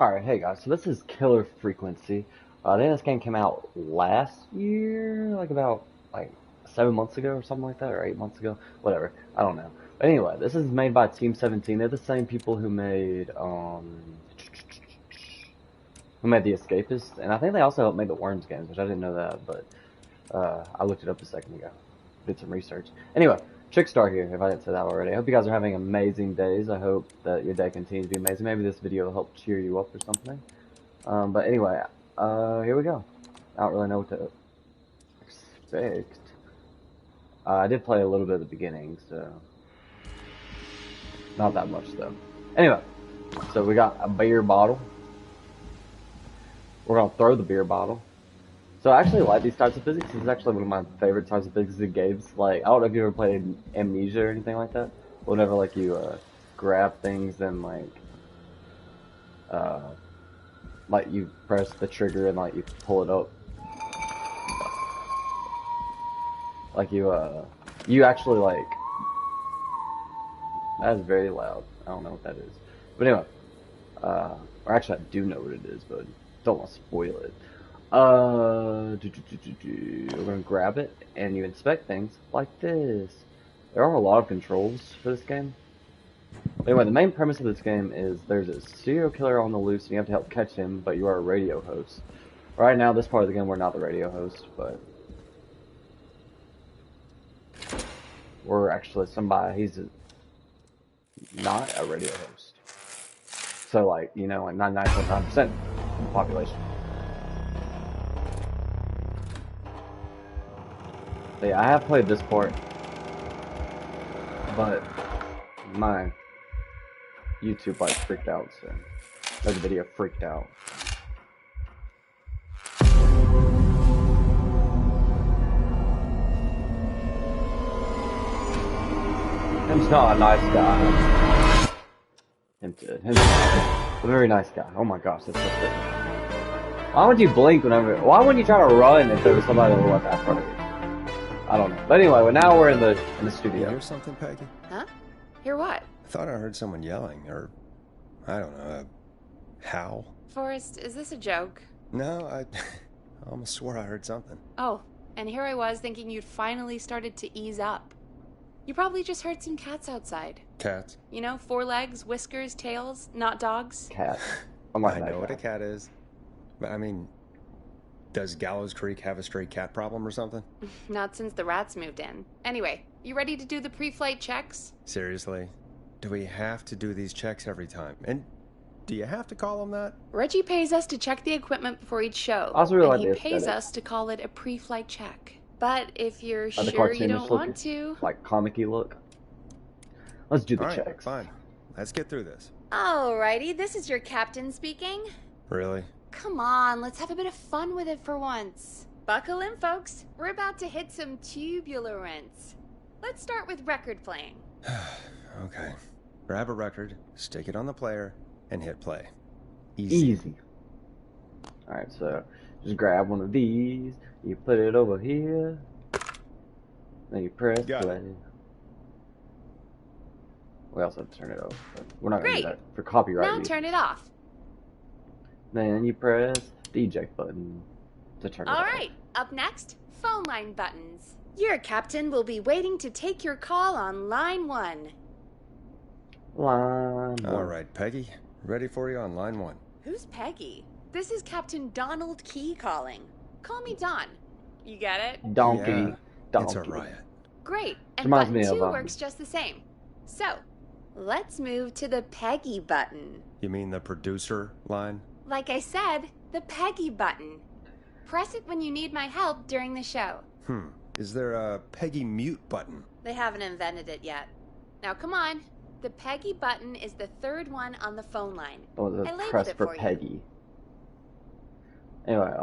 Alright, hey guys, so this is Killer Frequency. I think this game came out last year, like about like 7 months ago or something like that, or 8 months ago, whatever. I don't know. But anyway, this is made by Team 17. They're the same people who made The Escapist, and I think they also helped make the Worms games, which I didn't know that, but I looked it up a second ago. Did some research. Anyway, Trickstar here, if I didn't say that already. I hope you guys are having amazing days. I hope that your day continues to be amazing. Maybe this video will help cheer you up or something. But anyway, here we go. I don't really know what to expect. I did play a little bit at the beginning, so not that much though. Anyway, so we got a beer bottle. We're gonna throw the beer bottle. So I actually like these types of physics. This is actually one of my favorite types of physics in games. Like, I don't know if you ever played Amnesia or anything like that. Whenever, like, you, grab things and, like, you press the trigger and, like, you pull it up. Like, you actually, like... That is very loud. I don't know what that is. But anyway, or actually I do know what it is, but don't want to spoil it. We're gonna grab it, and you inspect things like this. There are a lot of controls for this game. Anyway, the main premise of this game is there's a serial killer on the loose, and you have to help catch him, but you are a radio host. Right now, this part of the game, we're not the radio host, but we're actually somebody. He's not a radio host. So, like, you know, like 99.9% of the population. But yeah, I have played this part, but my YouTube like freaked out, so the video freaked out. Him's not a nice guy. Him's a very nice guy. Oh my gosh, that's so pretty. Why would you blink whenever? Why wouldn't you try to run if there was somebody that was in front of you? I don't know. But anyway, well, now we're in the studio. You hear something, Peggy? Huh? Hear what? I thought I heard someone yelling, or I don't know, a howl. Forrest, is this a joke? No, I almost swore I heard something. Oh, and here I was thinking you'd finally started to ease up. You probably just heard some cats outside. Cats? You know, 4 legs, whiskers, tails, not dogs. Cat. I know what a cat is. But I mean, does Gallows Creek have a stray cat problem or something? Not since the rats moved in. Anyway, you ready to do the pre-flight checks? Seriously? Do we have to do these checks every time? And do you have to call them that? Reggie pays us to check the equipment before each show. I also really and like he the pays aesthetic. us to call it a pre-flight check. But if you're The sure you cartoonish don't want to... like comic-y look. Let's do the All right, checks. fine. Let's get through this. Alrighty, this is your captain speaking. Really? Come on, let's have a bit of fun with it for once. Buckle in, folks. We're about to hit some tubular rents. Let's start with record playing. Okay. Grab a record, stick it on the player, and hit play. Easy. Alright, so just grab one of these, you put it over here, then you press Got play. it. We also have to turn it off, but we're not going to do Great. that for copyright Now reasons. turn it off. Then you press the eject button to turn it off. Alright, up next, phone line buttons. Your captain will be waiting to take your call on line 1. Line one. All right, Peggy. Ready for you on line 1. Who's Peggy? This is Captain Donald Key calling. Call me Don. You get it? Donkey. Yeah, Donkey. It's a riot. Great, and Reminds button me of, 2 works just the same. So, let's move to the Peggy button. You mean the producer line? Like I said, the Peggy button. Press it when you need my help during the show. Is there a Peggy mute button? They haven't invented it yet. Now come on. The Peggy button is the 3rd one on the phone line. Oh, the I labeled press it for for you. Peggy. Anyway,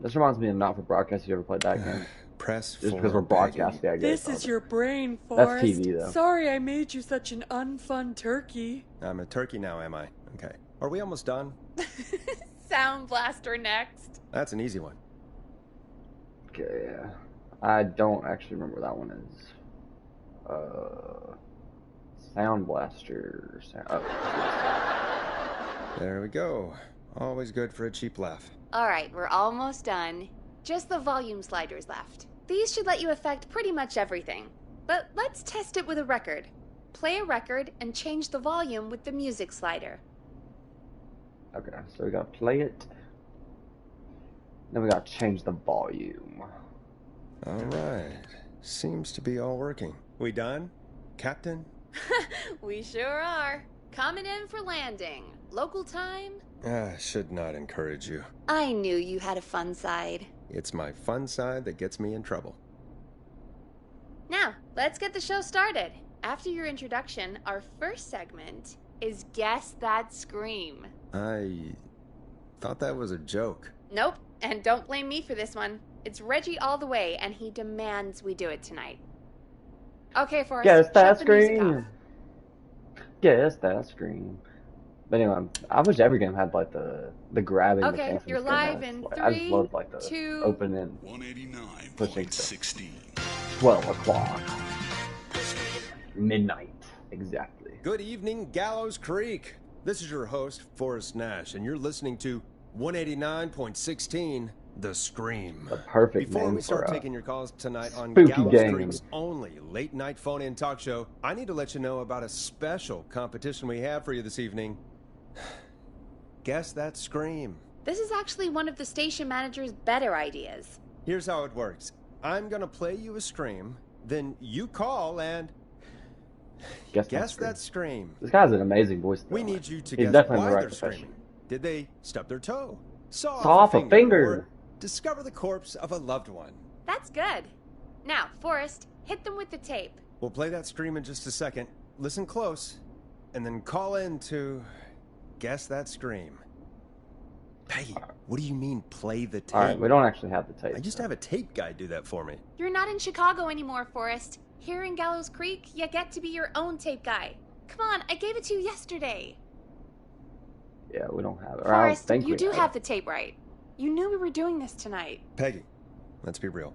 this reminds me of Not for Broadcast. If you ever played that game? Press Just for because we're broadcasting, Peggy. I guess. This is your brain, That's Forrest. TV, though. Sorry I made you such an unfun turkey. I'm a turkey now, am I? Okay. Are we almost done? Sound Blaster next. That's an easy one. Okay, yeah. I don't actually remember what that one is. Sound Blaster. Oh, There we go. Always good for a cheap laugh. Alright, we're almost done. Just the volume sliders left. These should let you affect pretty much everything. But let's test it with a record. Play a record and change the volume with the music slider. Okay, so we gotta play it. Then we gotta change the volume. All right. Seems to be all working. We done, Captain? We sure are. Coming in for landing. Local time? Should not encourage you. I knew you had a fun side. It's my fun side that gets me in trouble. Now, let's get the show started. After your introduction, our first segment is Guess That Scream. I thought that was a joke. Nope, and don't blame me for this one. It's Reggie all the way, and he demands we do it tonight. Okay, Forrest, Guess that shut the music scream. off. Guess that scream. But anyway, I wish every game had like the grabbing Okay, mechanics. you're this game live has. in Like, I just 3, love like the 2, open and 189.16. 12 o'clock. Midnight, exactly. Good evening, Gallows Creek. This is your host, Forrest Nash, and you're listening to 189.16, The Scream. The perfect Before name we start for taking your calls tonight on spooky Gallows game. Creek's only late-night phone-in talk show, I need to let you know about a special competition we have for you this evening. Guess That Scream. This is actually one of the station manager's better ideas. Here's how it works. I'm gonna play you a scream, then you call and guess that scream. This guy's an amazing voice. Though. We need you to He's guess definitely why the right they're profession. screaming. Did they stub their toe, saw off a finger. or discover the corpse of a loved one? That's good. Now, Forrest, hit them with the tape. We'll play that scream in just a second. Listen close, and then call in to guess that scream. Peggy, what do you mean play the tape? Alright, we don't actually have the tape. I used to have a tape guy do that for me. You're not in Chicago anymore, Forrest. Here in Gallows Creek, you get to be your own tape guy. Come on, I gave it to you yesterday. Yeah, we don't have it. Or I don't Forrest, think you we do have have it. the tape right. You knew we were doing this tonight. Peggy, let's be real.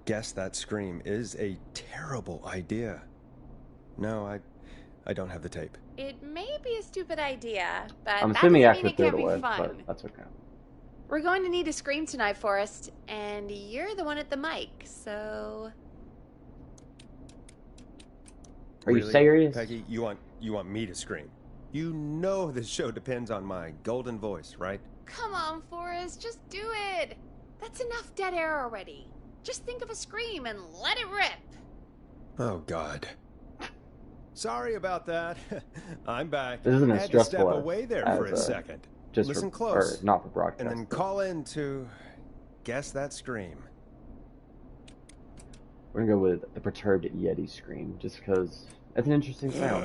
Guess that scream is a terrible idea. No, I don't have the tape. It may be a stupid idea, but I'm that assuming doesn't you mean actually it threw it can't be away, fun. but that's okay. We're going to need a scream tonight, Forrest, and you're the one at the mic, so... Are you Really, serious? Peggy, you want me to scream? You know this show depends on my golden voice, right? Come on, Forrest, just do it. That's enough dead air already. Just think of a scream and let it rip. Oh, God. Sorry about that. I'm back. This isn't I as had to step stressful away there for a as, second. Just Listen for, close, or not for broadcast. and then but call in to guess that scream. We're gonna go with the perturbed Yeti scream, just because it's an interesting sound.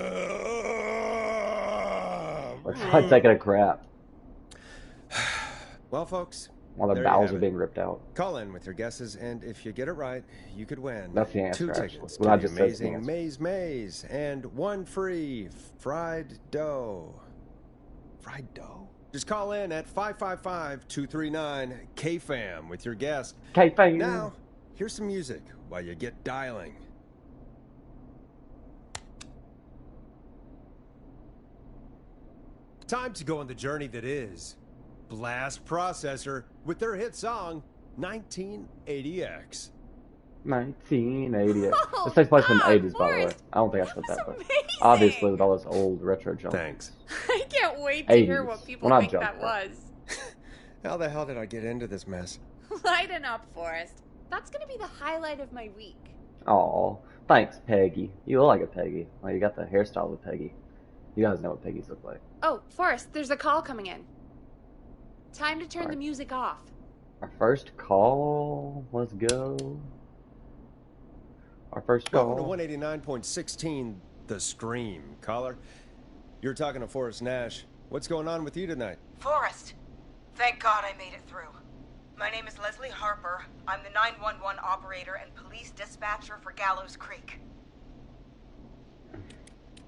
Like taking a crap Well, folks, while the there you bowels have are it. being ripped out. Call in with your guesses, and if you get it right, you could win That's the answer, 2 actually. tickets Well, to I the just said it's the amazing answer. Maze Maze, and 1 free fried dough. Fried dough? Just call in at 555-239-KFAM with your guess. K-Fang. Now, here's some music while you get dialing. Time to go on the journey that is Blast Processor with their hit song 1980X. 1980. Oh, This takes place in the God, 80s, by the way. Forrest, I don't think I said that that, was but amazing. obviously with all this old retro junk. Thanks. I can't wait to hear 80s. what people Well, not think junk, that but- was. How the hell did I get into this mess? Lighten up, Forrest. That's gonna be the highlight of my week. Aw, thanks, Peggy. You look like a Peggy. Well, you got the hairstyle of a Peggy. You guys know what Peggy's look like. Oh, Forrest, there's a call coming in. Time to turn Sorry. the music off. Our first call. Let's go. Our first call. Welcome to 189.16, The Scream. Caller, you're talking to Forrest Nash. What's going on with you tonight? Forrest, thank God I made it through. My name is Leslie Harper. I'm the 911 operator and police dispatcher for Gallows Creek.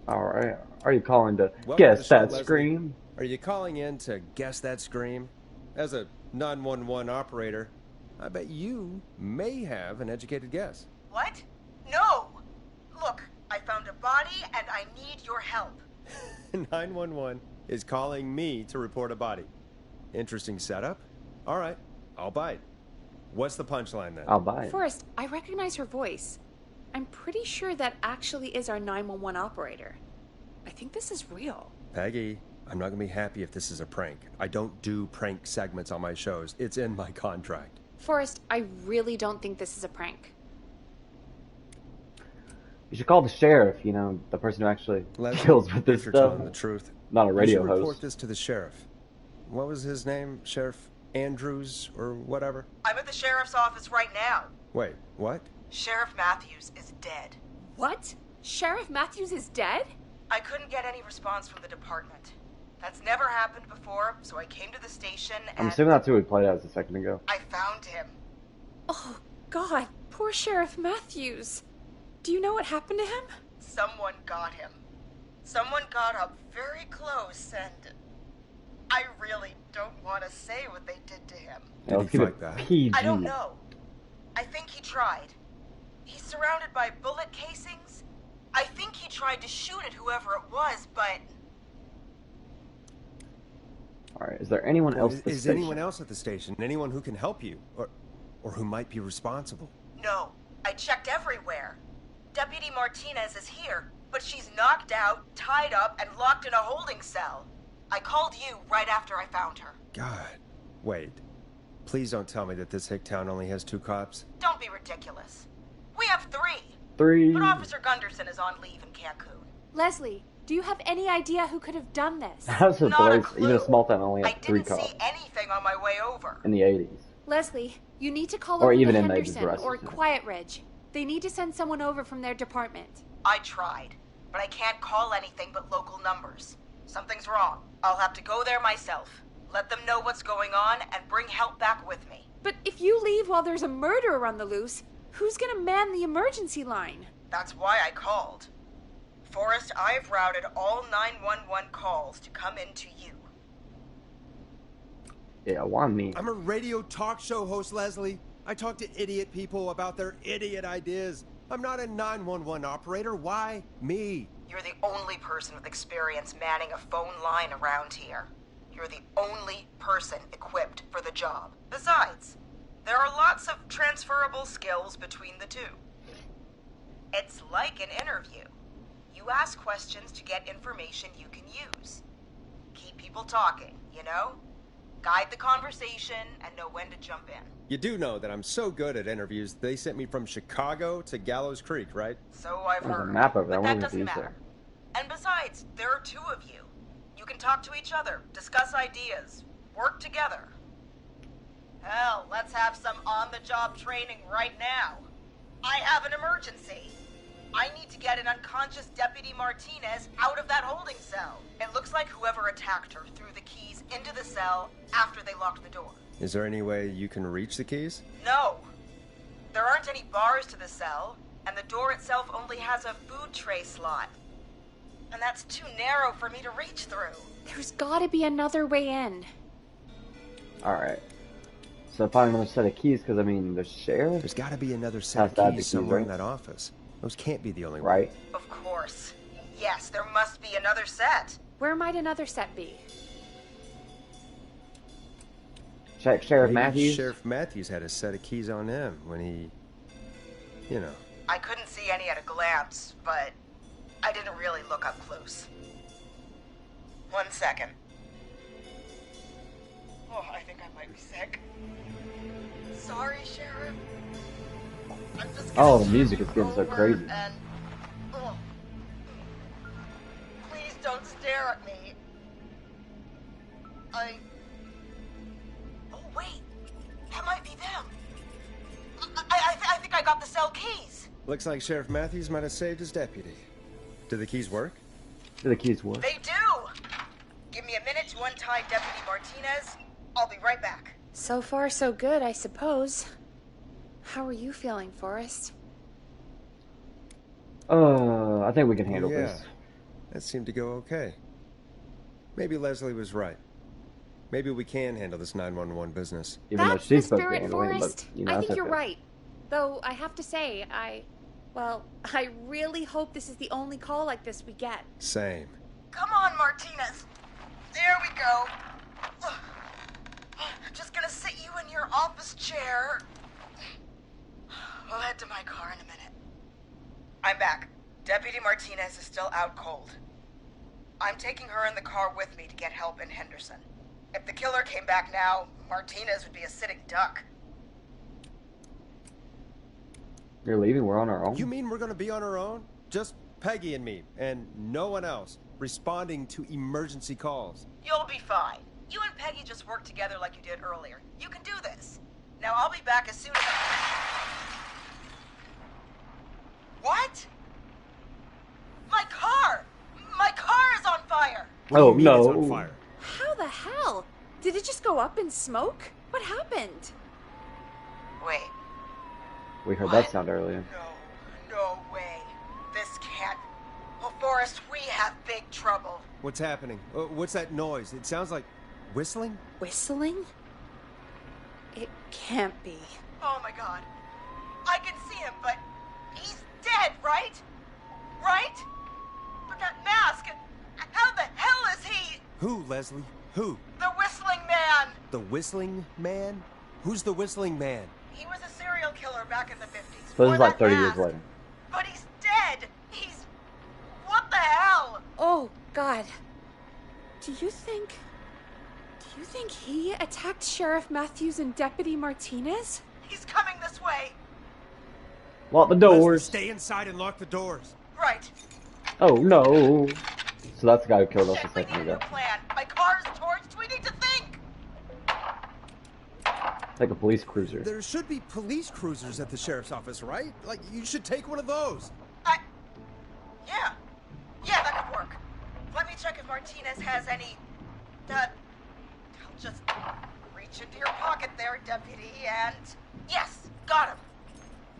Alright. Are you calling to Welcome to guess the show, that Leslie. scream? Are you calling in to guess that scream? As a 911 operator, I bet you may have an educated guess. What? No! Look, I found a body and I need your help. 911 is calling me to report a body. Interesting setup. All right, I'll bite. What's the punchline then? I'll buy it. Forrest, I recognize her voice. I'm pretty sure that actually is our 911 operator. I think this is real. Peggy, I'm not gonna be happy if this is a prank. I don't do prank segments on my shows. It's in my contract. Forrest, I really don't think this is a prank. You should call the sheriff, you know, the person who actually Leslie, deals with this if you're stuff. telling the truth, Not a you radio should report host. this to the sheriff. What was his name? Sheriff Andrews or whatever? I'm at the sheriff's office right now. Wait, what? Sheriff Matthews is dead. What? Sheriff Matthews is dead? I couldn't get any response from the department. That's never happened before, so I came to the station and I'm assuming that's who we played as a second ago. I found him. Oh, God. Poor Sheriff Matthews. Do you know what happened to him? Someone got him. Someone got up very close and I really don't want to say what they did to him. Yeah, let's he keep fight it back? PG. I don't know. I think he tried. He's surrounded by bullet casings. I think he tried to shoot at whoever it was, but Alright, is there anyone else at the Is station? anyone else at the station? Anyone who can help you? Or who might be responsible? no. I checked everywhere. Deputy Martinez is here, but she's knocked out, tied up, and locked in a holding cell. I called you right after I found her. God. Wait. Please don't tell me that this hick town only has 2 cops. Don't be ridiculous. We have 3. 3. But Officer Gunderson is on leave in Cancun. Leslie, do you have any idea who could have done this? How's the Not a place? Even a clue. small town only I has 3 didn't cops see anything on my way over. in the 80s. Leslie, you need to call Or over even to in the 80s, Henderson Russ, or yeah. Quiet Ridge. They need to send someone over from their department. I tried, but I can't call anything but local numbers. Something's wrong. I'll have to go there myself. Let them know what's going on and bring help back with me. But if you leave while there's a murderer on the loose, who's gonna man the emergency line? That's why I called. Forrest, I've routed all 911 calls to come into you. Yeah, why me? I'm a radio talk show host, Leslie. I talk to idiot people about their idiot ideas. I'm not a 911 operator. Why me? You're the only person with experience manning a phone line around here. You're the only person equipped for the job. Besides, there are lots of transferable skills between the two. It's like an interview. You ask questions to get information you can use. Keep people talking, you know? Guide the conversation and know when to jump in. You do know that I'm so good at interviews, they sent me from Chicago to Gallows Creek, right? So I've There's a heard. map over there. But I that wonder if doesn't he's matter. there. And besides, there are 2 of you. You can talk to each other, discuss ideas, work together. Hell, let's have some on-the-job training right now. I have an emergency. I need to get an unconscious Deputy Martinez out of that holding cell. It looks like whoever attacked her threw the keys into the cell after they locked the door. Is there any way you can reach the keys? No. There aren't any bars to the cell, and the door itself only has a food tray slot. And that's too narrow for me to reach through. There's gotta be another way in. Alright. So find another set of keys, because I mean, the sheriff? There's got to be another set Has of to have the keys keys, somewhere in right? that office. Those can't be the only one. Right? Of course. Yes, there must be another set. Where might another set be? Check Sheriff Maybe Matthews. Sheriff Matthews had a set of keys on him when he, you know. I couldn't see any at a glance, but I didn't really look up close. 1 second. Oh, I think I might be sick. Sorry, Sheriff. I'm just Oh, gonna the music is getting so over crazy. And, oh, please don't stare at me. Oh, wait. That might be them. I think I got the cell keys. Looks like Sheriff Matthews might have saved his deputy. Do the keys work? Do the keys work? They do. Give me a minute to untie Deputy Martinez. I'll be right back. So far, so good, I suppose. How are you feeling, Forrest? I think we can handle Yeah, this. that seemed to go okay. Maybe Leslie was right. Maybe we can handle this 911 business. Even That's though the she's supposed to be spirit, handling it, Forrest. but, you know, I that's think you're okay. right. Though, I have to say, I really hope this is the only call like this we get. Same. Come on, Martinez. There we go. my car in a minute. I'm back. Deputy Martinez is still out cold. I'm taking her in the car with me to get help in Henderson. If the killer came back now, Martinez would be a sitting duck. You're leaving? We're on our own? You mean we're gonna be on our own? Just Peggy and me, and no one else, responding to emergency calls. You'll be fine. You and Peggy just worked together like you did earlier. You can do this. Now I'll be back as soon as What? My car! My car is on fire! What do you Oh, mean no. it's on fire? How the hell? Did it just go up in smoke? What happened? Wait. We heard What? that sound earlier. No way. This can't... Well, Forrest, we have big trouble. What's happening? What's that noise? It sounds like whistling? Whistling? It can't be. Oh my god. I can see him, but he's dead, right? Right? But that mask, how the hell is he? Who, Leslie? Who? The Whistling Man! The Whistling Man? Who's the Whistling Man? He was a serial killer back in the 50s. So this Wore is like that 30 years mask. later. But he's dead! He's... What the hell? Oh, God. Do you think he attacked Sheriff Matthews and Deputy Martinez? He's coming this way. Lock the Leslie, doors. stay inside and lock the doors. Right. Oh, no. So that's the guy who killed us a Shit, we second need a ago. new plan. My car is torched. We need to think. Like a police cruiser. There should be police cruisers at the sheriff's office, right? Like, you should take one of those. Yeah. Yeah, that could work. Let me check if Martinez has any... I'll just reach into your pocket there, deputy, and... Yes, got him.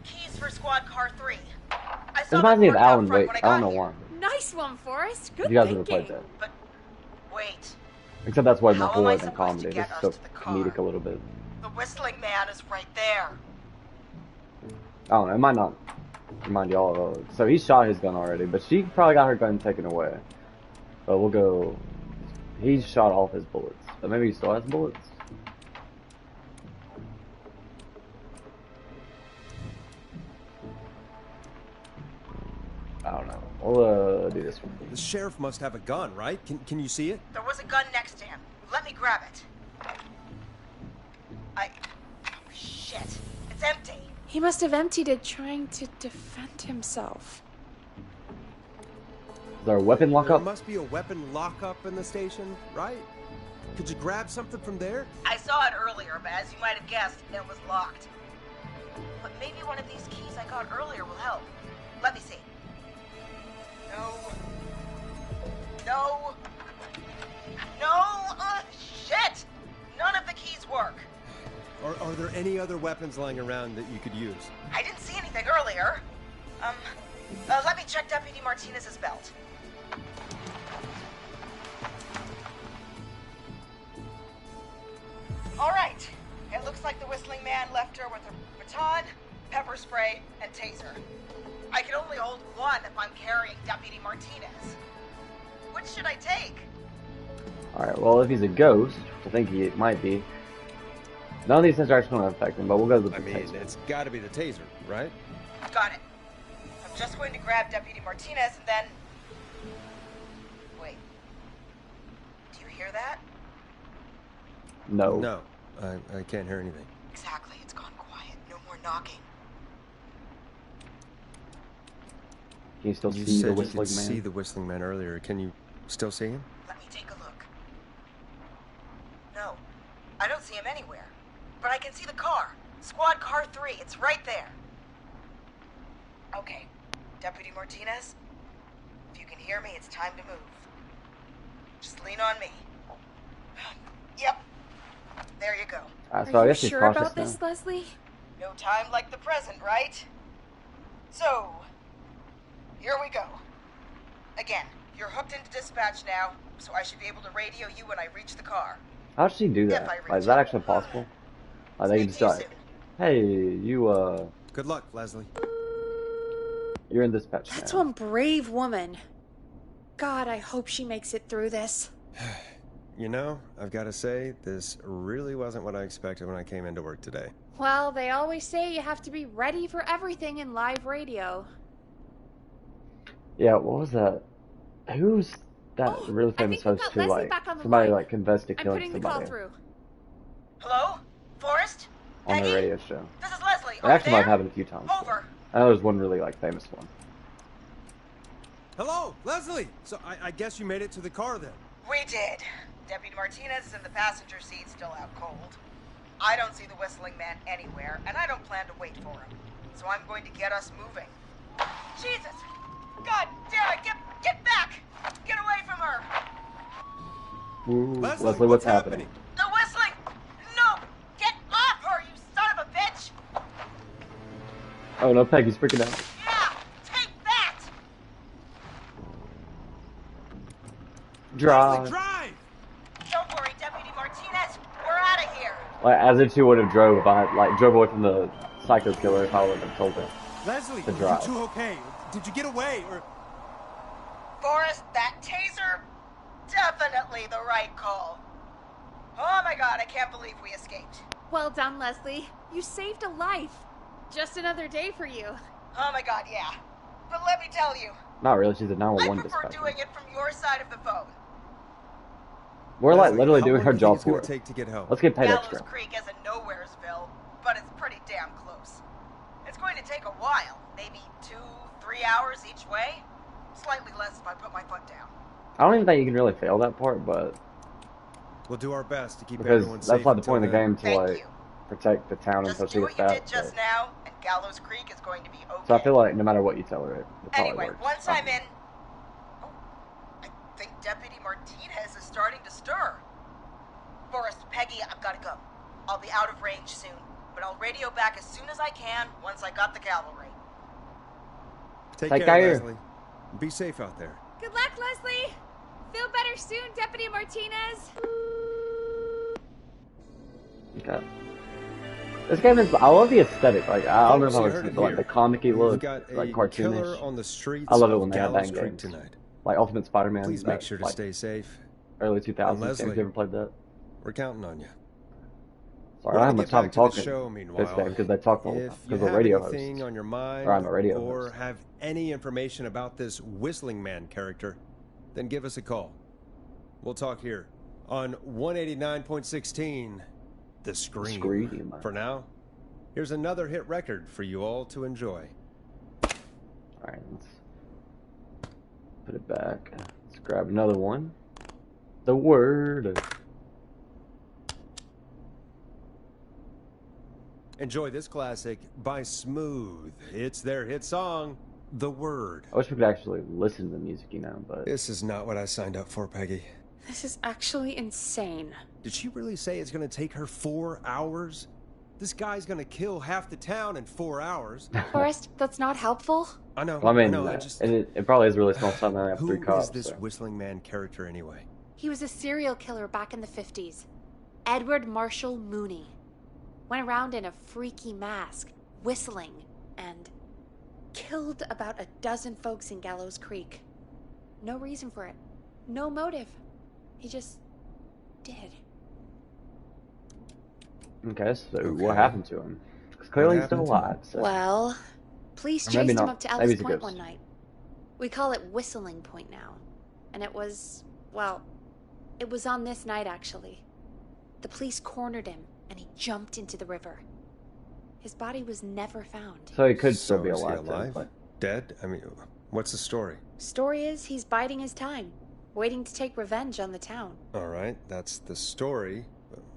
Keys for squad car 3. I This saw reminds them me of working out Alan front Wake. when I got don't know here. why. Nice one, Forrest. Good You guys would have thinking. played that. But wait. Except that's way more How am I horror than supposed to comedy. get This is us so to the car? comedic a little bit. The Whistling Man is right there. I don't know. It might not remind y'all of it. So he shot his gun already, but she probably got her gun taken away. But we'll go... He shot all of his bullets. But maybe he still has bullets. I don't know. We'll do this one. The sheriff must have a gun, right? Can you see it? There was a gun next to him. Let me grab it. Oh, shit. It's empty. He must have emptied it trying to defend himself. Is there a weapon There lockup? must be a weapon lockup in the station, right? Could you grab something from there? I saw it earlier, but as you might have guessed, it was locked. But maybe one of these keys I got earlier will help. Let me see. No. No. No. Shit! None of the keys work. Are there any other weapons lying around that you could use? I didn't see anything earlier. Let me check Deputy Martinez's belt. All right. It looks like the Whistling Man left her with a baton, pepper spray, and taser. I can only hold one if I'm carrying Deputy Martinez. Which should I take? Alright, well, if he's a ghost, which I think he might be, none of these things are actually going to affect him, but we'll go with the taser. it's got to be the taser, right? Got it. I'm just going to grab Deputy Martinez and then... Wait. Do you hear that? No. No, I can't hear anything. Exactly. It's gone quiet. No more knocking. Can you still You see said the you Whistling could Man? see the Whistling Man earlier. Can you still see him? Let me take a look. No. I don't see him anywhere. But I can see the car. Squad car 3. It's right there. Okay. Deputy Martinez, if you can hear me, it's time to move. Just lean on me. Yep. There you go. So I Are you guess he's sure cautious about now. this, Leslie? No time like the present, right? So, here we go. Again, you're hooked into dispatch now, so I should be able to radio you when I reach the car. How does she do If that? I reach Like, is that it. actually possible? Like, they can Speak just to you like, soon. hey, you, Good luck, Leslie. you're in dispatch That's now. one brave woman. God, I hope she makes it through this. You know, I've got to say, this really wasn't what I expected when I came into work today. Well, they always say you have to be ready for everything in live radio. Yeah, what was that? Who's that Oh, really I famous think we've host got who, Leslie like, back on the somebody, line. like, confessed to I'm killing putting the call somebody through. Hello? Forrest? on Peggy? their radio show? This is Leslie. It Are you actually might have there? happened a few times. Over. I know there's one really, like, famous one. Hello, Leslie! So I guess you made it to the car then? We did. Deputy Martinez is in the passenger seat, still out cold. I don't see the whistling man anywhere, and I don't plan to wait for him. So I'm going to get us moving. Jesus! God damn it! Get back! Get away from her! Ooh, Leslie, Leslie, what's happening? The whistling! No! Get off her, you son of a bitch! Oh no, Peggy's freaking out. Yeah! Take that! Drive. Leslie, drive! Don't worry, Deputy Martinez. We're out of here. Like, as if she would have drove away from the psycho killer if I would have told her. Leslie, To are you drive. two okay? Did you get away, or... Forrest, that taser? Definitely the right call. Oh my god, I can't believe we escaped. Well done, Leslie. You saved a life. Just another day for you. Oh my god, yeah. But let me tell you, Not really, she's a I 911 prefer dispatcher. doing it from your side of the phone. We're like Leslie, literally how doing long her do you think job it's gonna for her. take to get home? Let's get paid Gallows extra. Creek isn't Nowheresville, but it's pretty damn close. It's going to take a while, maybe 2-3 hours each way. Slightly less if I put my foot down. I don't even think you can really fail that part, but We'll do our best to keep because everyone that's safe like the point of the until game to Thank like you. protect the town until Just she do gets what you back. did just So. now, and Gallows Creek is going to be okay. So I feel like no matter what you tell her, it probably Anyway, works. once I'm in... Oh, I think Deputy Martinez is starting to stir. Forrest, Peggy, I've got to go. I'll be out of range soon, but I'll radio back as soon as I can once I got the cavalry. Take Take care, care. Leslie. Be safe out there. Good luck, Leslie. Feel better soon, Deputy Martinez. Okay. This game is. I love the aesthetic. Like I don't know if Folks, I you would heard say, it but like here. the comic-y We've look, got a like killer cartoonish. on the streets I love it of when they have Gallows bang Creek games. tonight. Like Ultimate Spider-Man. Please that, make sure to like, stay safe. early 2000s games. Leslie. You ever played that? We're counting on you. Sorry, I don't have Wanna much get time back to talking the show, this meanwhile. game because they talk the whole time. If you Because the have radio anything host. on your mind, Or I'm a radio or host. have any information about this Whistling Man character, then give us a call. We'll talk here on 189.16, The Scream. Scream. For now, here's another hit record for you all to enjoy. Alright, let's put it back. Let's grab another one. The Word. Enjoy this classic by Smooth. It's their hit song, The Word. I wish we could actually listen to the music, but This is not what I signed up for, Peggy. This is actually insane. Did she really say it's going to take her 4 hours? This guy's going to kill half the town in 4 hours. Forrest, that's not helpful. I know. well, I mean, know. I just... it probably is a really small town. I have Who 3 cops. is this So. Whistling Man character anyway? He was a serial killer back in the 50s. Edward Marshall Mooney. Went around in a freaky mask, whistling, and killed about a dozen folks in Gallows Creek. No reason for it. No motive. He just did. Okay, so Okay. what happened to him? Because clearly What he's still happened to him? alive. So. Well, police Or maybe chased him not. up to Maybe Ellis he's a Point ghost. one night. We call it Whistling Point now. And it was, well, it was on this night actually. The police cornered him and he jumped into the river. His body was never found. So he could still be is he alive. alive? But Dead? I mean, what's the story? Story is he's biding his time, waiting to take revenge on the town. All right, that's the story.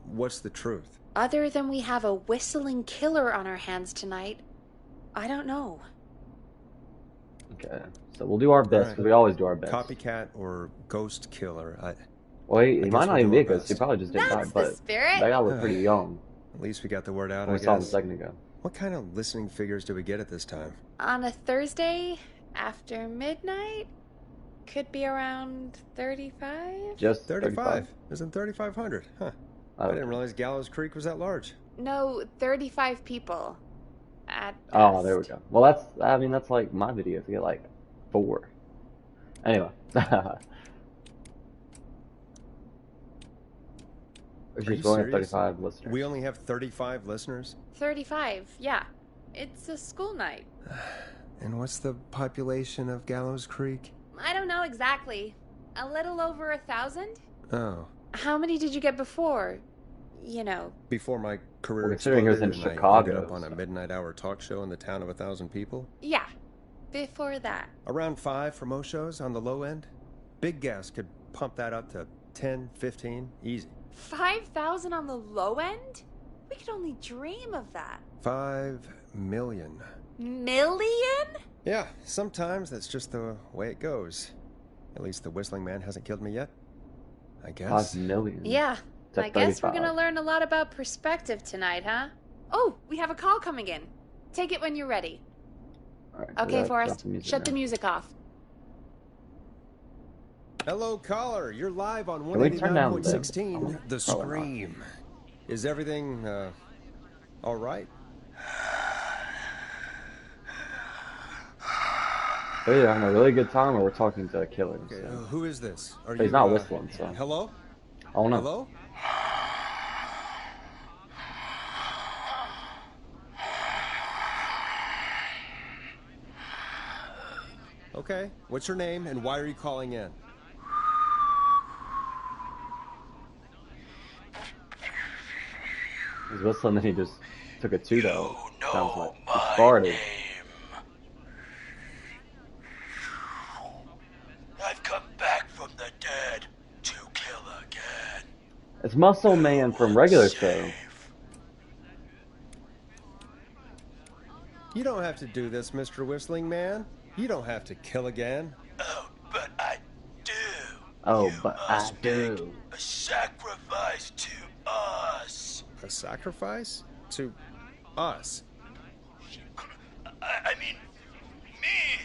What's the truth? Other than we have a whistling killer on our hands tonight, I don't know. okay, so we'll do our best because we always do our best. Copycat or ghost killer? Well, he guess might we'll not even do be our a ghost. He best. probably just didn't die. That's the But spirit. they all look pretty young. At least we got the word out, We I saw him a guess. second ago. What kind of listening figures do we get at this time? On a Thursday after midnight, could be around 35? Just 35. Isn't 3,500? Huh. I Oh, didn't realize Gallows Creek was that large. No, 35 people. At Oh, there we best. go. Well, that's like my video. If you get like 4. Anyway. Are She's you only at serious? 35 listeners. We only have 35 listeners? 35, yeah. It's a school night. And what's the population of Gallows Creek? I don't know exactly. A little over 1,000? Oh. How many did you get before? You know. Before my career Well, considering it was in exploded and Chicago, I ended up on a so- midnight hour talk show in the town of 1,000 people? Yeah. Before that. Around 5 for most shows on the low end. Big gas could pump that up to 10, 15, easy. 5,000 on the low end? We could only dream of that. 5 million. Million? Yeah, sometimes that's just the way it goes. At least the Whistling Man hasn't killed me yet. I guess. 5 million. Yeah. It's at I guess we're 35. gonna learn a lot about perspective tonight, huh? Oh, we have a call coming in. Take it when you're ready. All right, so Okay, that's Forrest, off the music shut the now. music off. Hello, caller. You're live on Can we turn down the- 189.16. The Probably not. Scream. Is everything, all right? We're either having a really good time or we're talking to a killer. Okay, So. who is this? Are He's not whistling, so. Hello? I don't know. Hello? Okay, what's your name and why are you calling in? He's whistling and he just took a toot out. You Sounds know like he my farted. name. I've come back from the dead to kill again. It's Muscle Man from regular show. Save. You don't have to do this, Mr. Whistling Man. You don't have to kill again. Oh, but I do. Oh, You but I must do. make a sacrifice to us. A sacrifice? To us? I mean, me.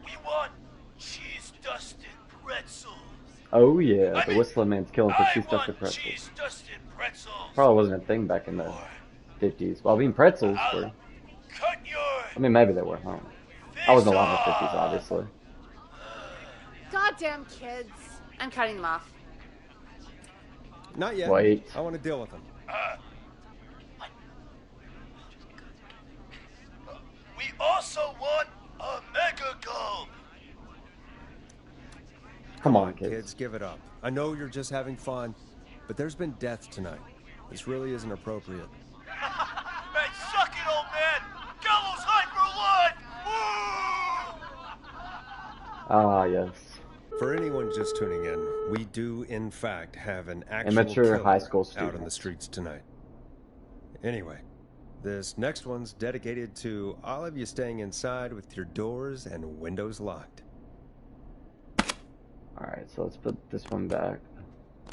We want cheese-dusted pretzels. Oh yeah, I the mean, Whistling Man's killing for I cheese want dusted pretzels. cheese-dusted pretzels. Probably wasn't a thing back in the 50s. Well, I mean pretzels I'll were. cut your I mean maybe they were. I don't know. I wasn't alive in the 50s, obviously. Goddamn kids. I'm cutting them off. Not yet. Wait. I want to deal with them. We also want a mega gulp. Come on, Kids, kids. give it up. I know you're just having fun, but there's been death tonight. This really isn't appropriate. Hey, suck it, old man. Gallows high for what? Woo! Ah, yes. For anyone just tuning in, we do in fact have an actual Immature killer high school out in the students. streets tonight. Anyway, this next one's dedicated to all of you staying inside with your doors and windows locked. Alright, so let's put this one back.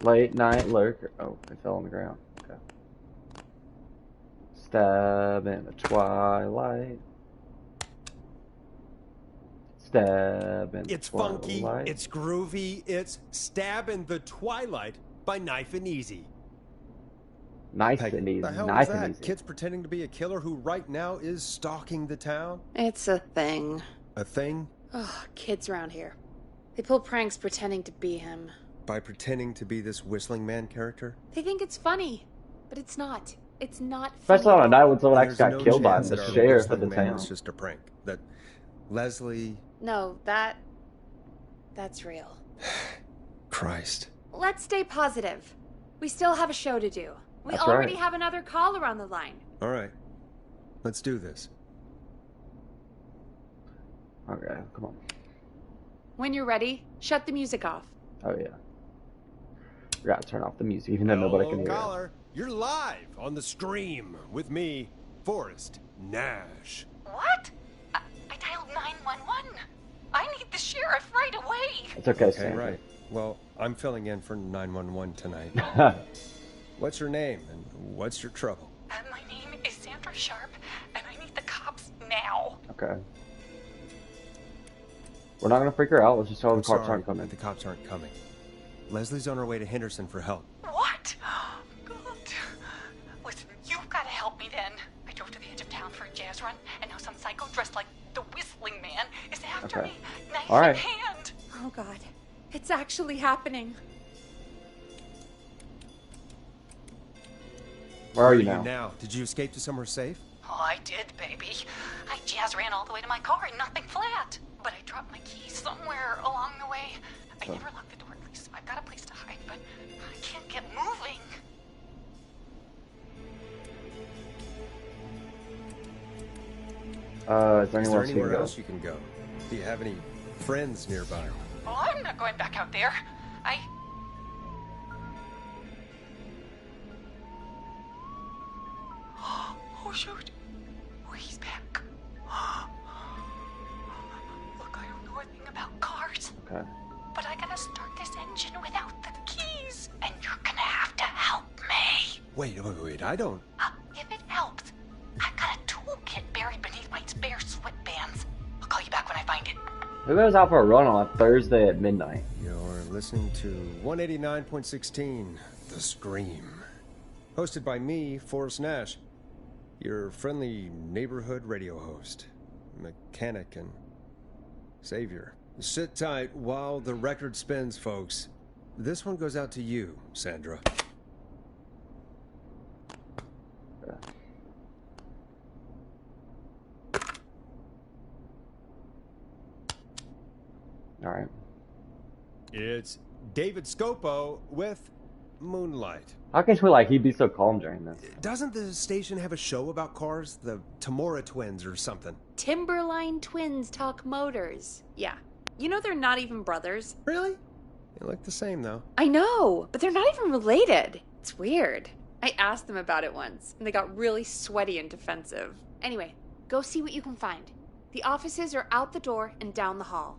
Late night lurker. Oh, it fell on the ground. Okay. Stab in the twilight. Stab in the It's twilight. funky, it's groovy, it's Stab in the Twilight by Knife and Easy. Nice Peggy, and easy. the hell Nice was and that? easy. Kids pretending to be a killer who right now is stalking the town? It's a thing. A thing? Oh, kids around here. They pull pranks pretending to be him. By pretending to be this Whistling Man character? They think it's funny, but it's not. It's not funny. Especially on a night when someone There's actually got no killed by chance the that our sheriff of Whistling the Man town. was just a prank. That Leslie... No, that's real. Christ. Let's stay positive. We still have a show to do. We That's already right. have another caller on the line. All right. Let's do this. Okay, come on. When you're ready, shut the music off. Oh yeah. Forgot to turn off the music, even though nobody can Hello, hear it. caller. You're live on the Scream with me, Forrest Nash. What? I dialed 911. I need the sheriff right away. It's okay, Okay, Sandra. right. Well, I'm filling in for 911 tonight. What's your name and what's your trouble? My name is Sandra Sharp, and I need the cops now. Okay. We're not gonna freak her out. Let's just tell her I'm the cops sorry, aren't coming. but the cops aren't coming. Leslie's on her way to Henderson for help. What? God. Listen, you've got to help me then. I drove to the edge of town for a jazz run, and now some psycho dressed like the Whistling Man is after Okay. me, knife All right. in hand. Oh god. It's actually happening. Where are you now? Did you escape to somewhere safe? Oh, I did, baby. I jazz ran all the way to my car and nothing flat. But I dropped my keys somewhere along the way. I never locked the door, at least. I've got a place to hide, but I can't get moving. Is there anywhere else you can go? Do you have any friends nearby? Oh, I'm not going back out there. Oh, shoot. Oh, he's back. Look, I don't know a thing about cars. Okay. But I gotta start this engine without the keys. And you're gonna have to help me. Wait, I don't... If it helps, I've got a toolkit buried beneath my spare sweatbands. I'll call you back when I find it. Who goes out for a run on a Thursday at midnight? You're listening to 189.16, The Scream. Hosted by me, Forrest Nash. Your friendly neighborhood radio host, mechanic, and savior. Sit tight while the record spins, folks. This one goes out to you, Sandra. All right. It's David Scopo with Moonlight. How can you like he'd be so calm during this? Doesn't the station have a show about cars? The Tamora twins or something? Timberline twins talk motors. Yeah. You know they're not even brothers. Really? They look the same, though. I know, but they're not even related. It's weird. I asked them about it once, and they got really sweaty and defensive. Anyway, go see what you can find. The offices are out the door and down the hall.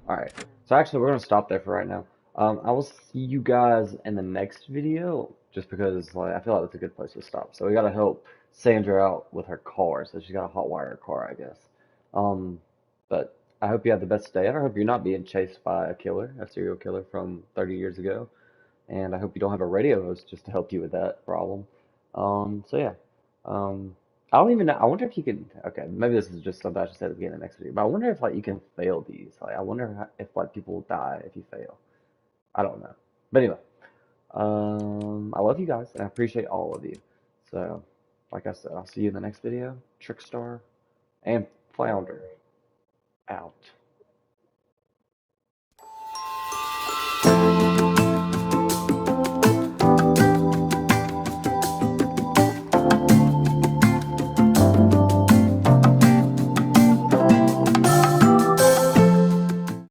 Alright, so actually we're going to stop there for right now. I will see you guys in the next video, just because like I feel like that's a good place to stop. So we got to help Sandra out with her car, so she's got to hotwire her car, I guess. But I hope you have the best day ever. I hope you're not being chased by a killer, a serial killer from 30 years ago. And I hope you don't have a radio host just to help you with that problem. So yeah. I don't even know. I wonder if you can. Okay, maybe this is just something I should say at the beginning of the next video. But I wonder if like you can fail these. Like I wonder if like people die if you fail. I don't know. But anyway, I love you guys and I appreciate all of you. So, like I said, I'll see you in the next video. Trickstar and Flounder out.